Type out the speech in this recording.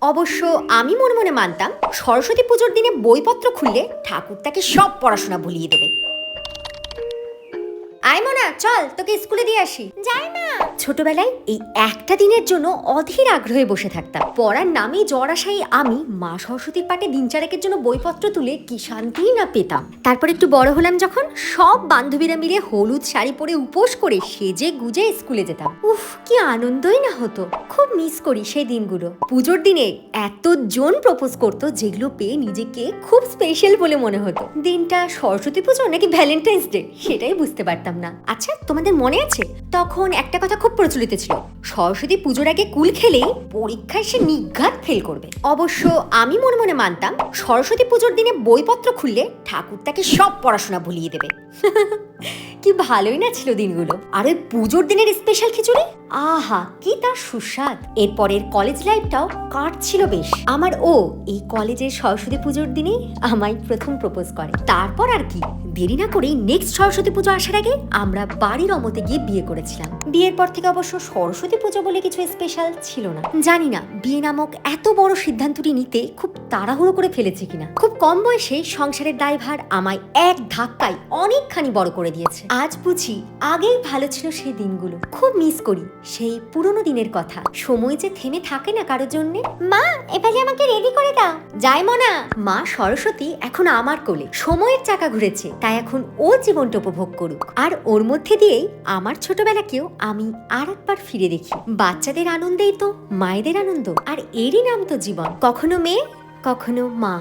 অবশ্য আমি মনে মনে মানতাম সরস্বতী পুজোর দিনে বইপত্র খুললে ঠাকুর তাকে সব পড়াশোনা ভুলিয়ে দেবে। আয় মোনা, চল তোকে স্কুলে দিয়ে আসি। যাই মা। ছোটবেলায় এই একটা দিনের জন্য অধীর আগ্রহে বসে থাকতাম। পড়ার নামে জ্বর আসায় আমি মা সরস্বতীর পাটে দিন চারেকের জন্য বইপত্র তুলে কি শান্তিই না পেতাম। তারপর একটু বড় হলাম যখন, সব বান্ধবীরা মিলে হলুদ শাড়ি পরে উপোস করে সেজে গুজে স্কুলে যেতাম। উফ, কি আনন্দই না হতো। খুব মিস করি সেই দিনগুলো। পুজোর দিনে এতজন প্রপোজ করতো যেগুলো পেয়ে নিজেকে খুব স্পেশাল বলে মনে হতো। দিনটা সরস্বতী পুজো নাকি ভ্যালেন্টাইন্স ডে সেটাই বুঝতে পারতাম না। আচ্ছা, তোমাদের মনে আছে তখন একটা কথা খুব প্রচলিত ছিল, সরস্বতী পুজোর আগে কুল খেলেই পরীক্ষায় সে নিঘাত ফেল করবে। অবশ্য আমি মনে মনে মানতাম সরস্বতী পুজোর দিনে বইপত্র খুললে ঠাকুর তাকে সব পড়াশোনা ভুলিয়ে দেবে। কি ভালোই না ছিল দিনগুলো। আর ওই পুজোর দিনের স্পেশাল খিচুড়ি, আহা কি তার সুস্বাদ। এরপরের কলেজ লাইফটাও কাটছিল বেশ। আমার এই কলেজের সরস্বতী পুজোর দিনে আমায় প্রথম প্রপোজ করে। তারপর আর কি, দেরি না করেই নেক্সট সরস্বতী পুজো আসার আগে আমরা বাড়ির অমতে গিয়ে বিয়ে করেছিলাম। বিয়ের পর থেকে অবশ্য সরস্বতী পুজো বলে কিছু স্পেশাল ছিল না। জানি না বিয়ে নামক এত বড় সিদ্ধান্তটি নিতে খুব তাড়াহুড়ো করে ফেলেছে কিনা। খুব কম বয়সে সংসারের দায়ভার আমায় এক ধাক্কায় অনেকখানি বড় করে দিয়েছে। আজ বুঝি আগেই ভালো ছিল সেই দিনগুলো। খুব মিস করি সেই পুরনো দিনের কথা। সময় যে থেমে থাকে না কারোর জন্য। মা, এবারে আমাকে রেডি করে দাও। যাই মনা। মা সরস্বতী এখন আমার কোলে। সময়ের চাকা ঘুরেছে, তাই এখন ও জীবনটা উপভোগ করুক। আর ওর মধ্যে দিয়েই আমার ছোটবেলাকেও আমি আর একবার ফিরে দেখি। বাচ্চাদের আনন্দেই তো মায়েদের আনন্দ, আর এরই নাম তো জীবন। কখনো মেয়ে, কখনো মা।